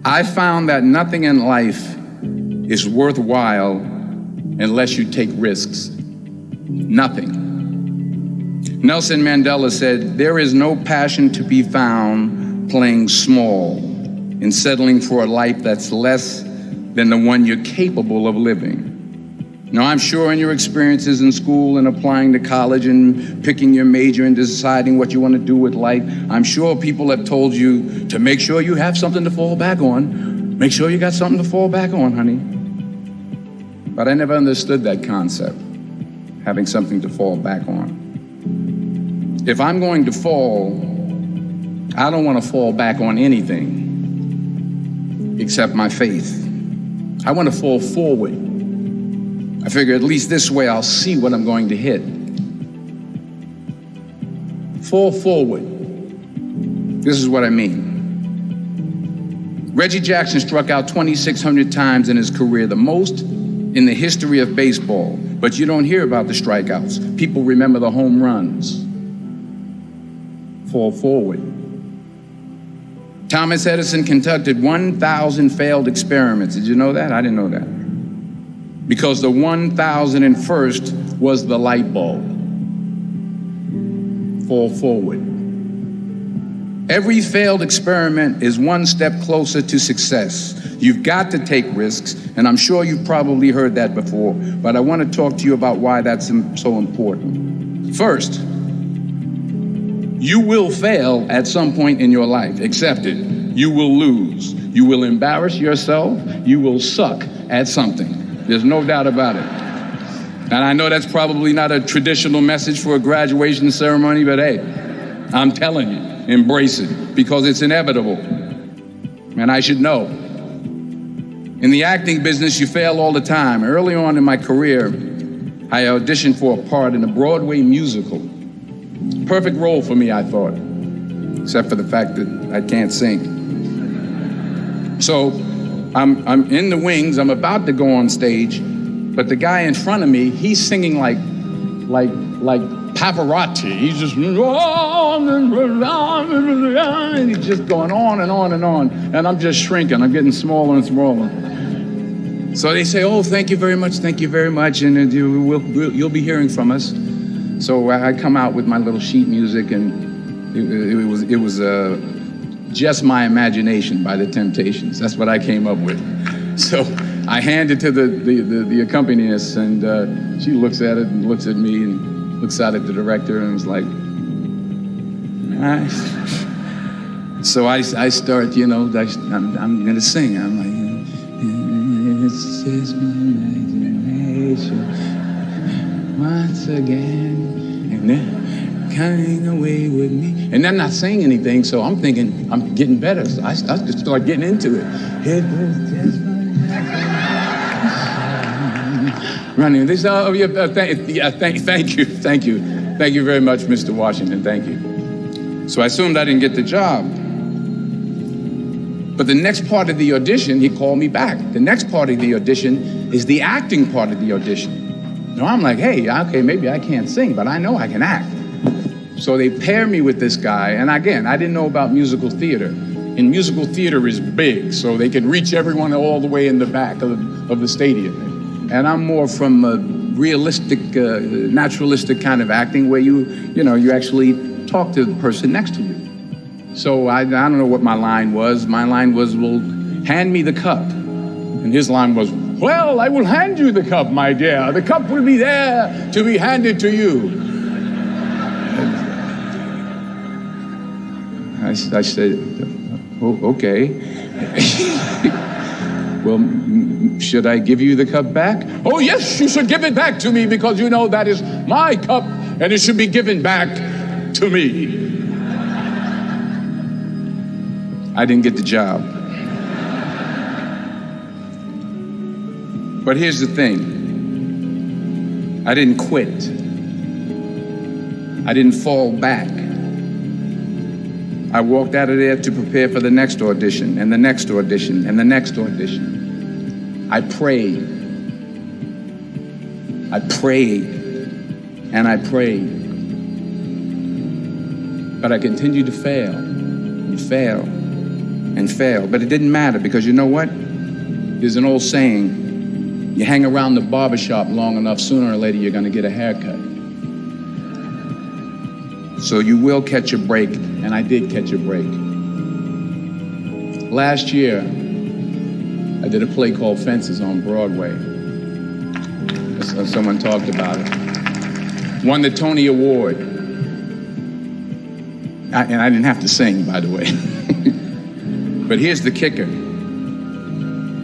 I found that nothing in life is worthwhile unless you take risks. Nothing. Nelson Mandela said, "There is no passion to be found playing small and settling for a life that's less than the one you're capable of living." Now, I'm sure in your experiences in school and applying to college and picking your major and deciding what you want to do with life, I'm sure people have told you to make sure you have something to fall back on. Make sure you got something to fall back on, honey. But I never understood that concept, having something to fall back on. If I'm going to fall, I don't want to fall back on anything except my faith. I want to fall forward. I figure at least this way I'll see what I'm going to hit. Fall forward. This is what I mean. Reggie Jackson struck out 2,600 times in his career, the most in the history of baseball. But you don't hear about the strikeouts. People remember the home runs. Fall forward. Thomas Edison conducted 1,000 failed experiments. Did you know that? I didn't know that. Because the 1,001st was the light bulb. Fall forward. Every failed experiment is one step closer to success. You've got to take risks, and I'm sure you've probably heard that before, but I want to talk to you about why that's so important. First, you will fail at some point in your life. Accept it. You will lose. You will embarrass yourself. You will suck at something. There's no doubt about it. And I know that's probably not a traditional message for a graduation ceremony, but hey, I'm telling you, embrace it, because it's inevitable. And I should know. In the acting business, you fail all the time. Early on in my career, I auditioned for a part in a Broadway musical. Perfect role for me, I thought, except for the fact that I can't sing. So I'm in the wings, I'm about to go on stage, but the guy in front of me, he's singing like Pavarotti. He's just, and he's just going on and on and on, and I'm just shrinking, I'm getting smaller and smaller. So they say, "Oh, thank you very much, and you'll be hearing from us." So I come out with my little sheet music, and it was Just My Imagination by the Temptations. That's what I came up with. So I hand it to the accompanist, and she looks at it and looks at me and looks out at the director and was like, nice. So I start, I'm gonna sing. I'm like, it's just my imagination once again, and then coming away with me. And I'm not saying anything, so I'm thinking I'm getting better. So I just start getting into it. It was just running. This, thank you very much, Mr. Washington. Thank you. So I assumed I didn't get the job. But the next part of the audition, he called me back. The next part of the audition is the acting part of the audition. Now I'm like, hey, okay, maybe I can't sing, but I know I can act. So they pair me with this guy, and again, I didn't know about musical theater. And musical theater is big, so they can reach everyone all the way in the back of the stadium. And I'm more from a realistic, naturalistic kind of acting where you actually talk to the person next to you. So I don't know what my line was. My line was, well, hand me the cup. And his line was, well, I will hand you the cup, my dear. The cup will be there to be handed to you. I said, oh, okay. Well, should I give you the cup back? Oh, yes, you should give it back to me, because you know that is my cup and it should be given back to me. I didn't get the job. But here's the thing. I didn't quit. I didn't fall back. I walked out of there to prepare for the next audition, and the next audition, and the next audition. I prayed. I prayed, and I prayed. But I continued to fail, and fail, and fail. But it didn't matter, because you know what? There's an old saying, you hang around the barbershop long enough, sooner or later you're gonna get a haircut. So you will catch a break, and I did catch a break. Last year, I did a play called Fences on Broadway. Someone talked about it. Won the Tony Award. And I didn't have to sing, by the way. But here's the kicker.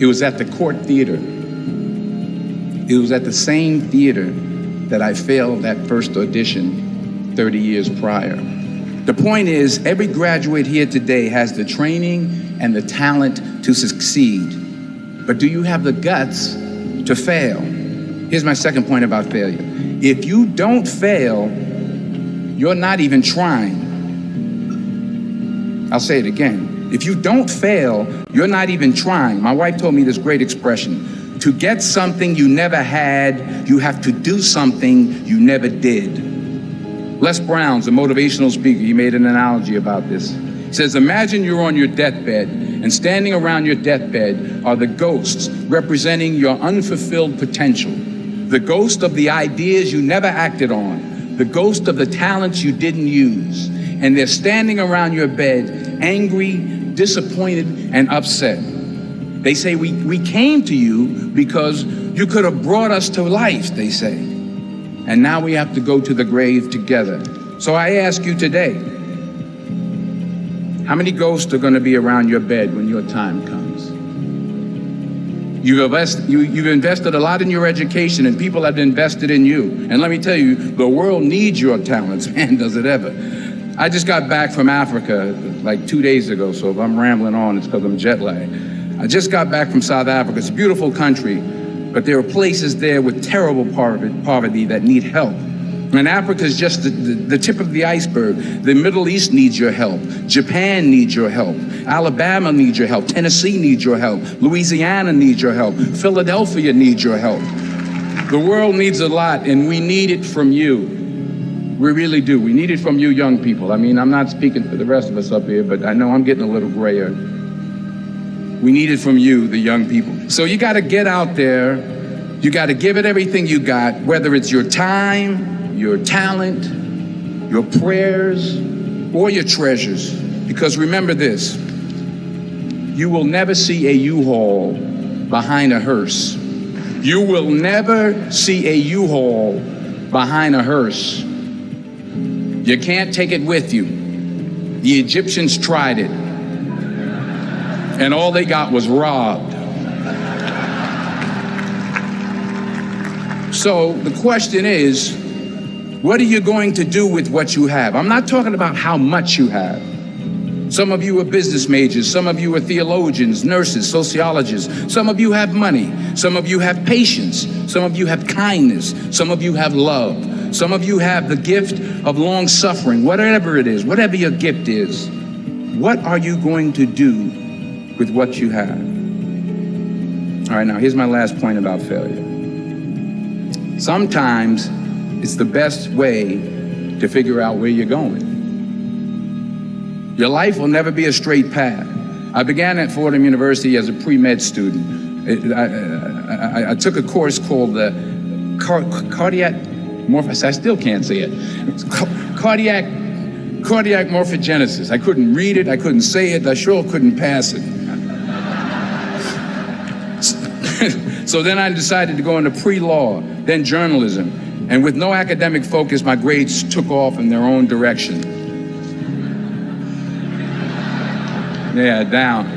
It was at the Court Theater. It was at the same theater that I failed that first audition 30 years prior. The point is, every graduate here today has the training and the talent to succeed. But do you have the guts to fail? Here's my second point about failure. If you don't fail, you're not even trying. I'll say it again. If you don't fail, you're not even trying. My wife told me this great expression. To get something you never had, you have to do something you never did. Les Brown's a motivational speaker. He made an analogy about this. He says, imagine you're on your deathbed, and standing around your deathbed are the ghosts representing your unfulfilled potential. The ghost of the ideas you never acted on. The ghost of the talents you didn't use. And they're standing around your bed, angry, disappointed, and upset. They say, we came to you because you could have brought us to life, they say. And now we have to go to the grave together. So I ask you today, how many ghosts are going to be around your bed when your time comes? You've invested a lot in your education, and people have invested in you. And let me tell you, the world needs your talents, man, does it ever. I just got back from Africa like 2 days ago, so if I'm rambling on, it's because I'm jet lagged. I just got back from South Africa. It's a beautiful country, but there are places there with terrible poverty that need help. And Africa is just the tip of the iceberg. The Middle East needs your help. Japan needs your help. Alabama needs your help. Tennessee needs your help. Louisiana needs your help. Philadelphia needs your help. The world needs a lot, and we need it from you. We really do. We need it from you young people. I mean, I'm not speaking for the rest of us up here, but I know I'm getting a little grayer. We need it from you, the young people. So you got to get out there. You got to give it everything you got, whether it's your time, your talent, your prayers, or your treasures. Because remember this, you will never see a U-Haul behind a hearse. You will never see a U-Haul behind a hearse. You can't take it with you. The Egyptians tried it, and all they got was robbed. So the question is, what are you going to do with what you have? I'm not talking about how much you have. Some of you are business majors. Some of you are theologians, nurses, sociologists. Some of you have money. Some of you have patience. Some of you have kindness. Some of you have love. Some of you have the gift of long suffering. Whatever it is, whatever your gift is, what are you going to do with what you have? All right, now here's my last point about failure. Sometimes it's the best way to figure out where you're going. Your life will never be a straight path. I began at Fordham University as a pre-med student. I took a course called the cardiac I still can't say it. Cardiac morphogenesis. I couldn't read it, I couldn't say it, I sure couldn't pass it. So then I decided to go into pre-law, then journalism. And with no academic focus, my grades took off in their own direction. Yeah, down.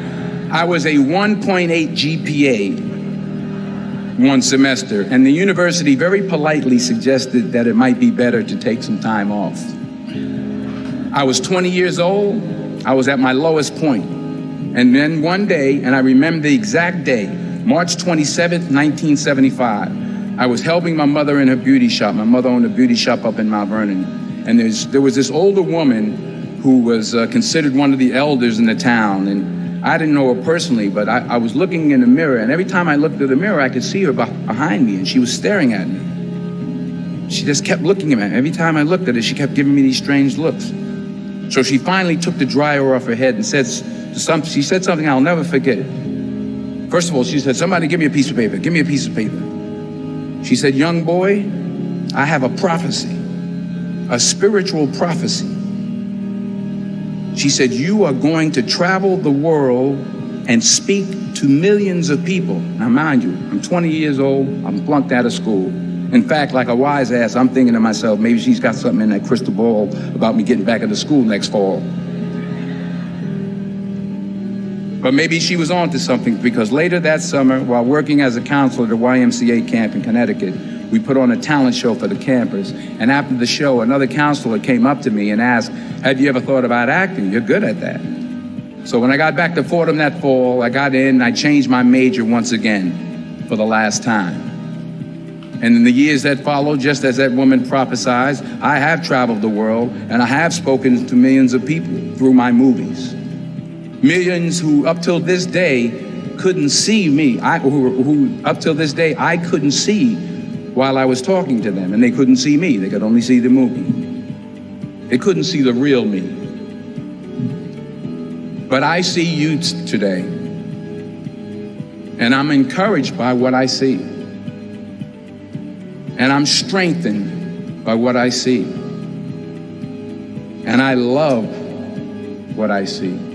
I was a 1.8 GPA one semester, and the university very politely suggested that it might be better to take some time off. I was 20 years old. I was at my lowest point. And then one day, and I remember the exact day, March 27th, 1975, I was helping my mother in her beauty shop. My mother owned a beauty shop up in Mount Vernon. And there was this older woman who was considered one of the elders in the town. And I didn't know her personally, but I was looking in the mirror, and every time I looked at the mirror, I could see her behind me, and she was staring at me. She just kept looking at me. Every time I looked at her, she kept giving me these strange looks. So she finally took the dryer off her head and said she said something I'll never forget. First of all, she said, somebody give me a piece of paper. Give me a piece of paper. She said, young boy, I have a prophecy, a spiritual prophecy. She said, you are going to travel the world and speak to millions of people. Now, mind you, I'm 20 years old. I'm flunked out of school. In fact, like a wise ass, I'm thinking to myself, maybe she's got something in that crystal ball about me getting back into school next fall. But maybe she was on to something, because later that summer, while working as a counselor at a YMCA camp in Connecticut, we put on a talent show for the campers. And after the show, another counselor came up to me and asked, have you ever thought about acting? You're good at that. So when I got back to Fordham that fall, I got in and I changed my major once again for the last time. And in the years that followed, just as that woman prophesied, I have traveled the world and I have spoken to millions of people through my movies. Millions who up till this day couldn't see me, who up till this day I couldn't see while I was talking to them, and they couldn't see me, they could only see the movie. They couldn't see the real me. But I see you today, and I'm encouraged by what I see. And I'm strengthened by what I see. And I love what I see.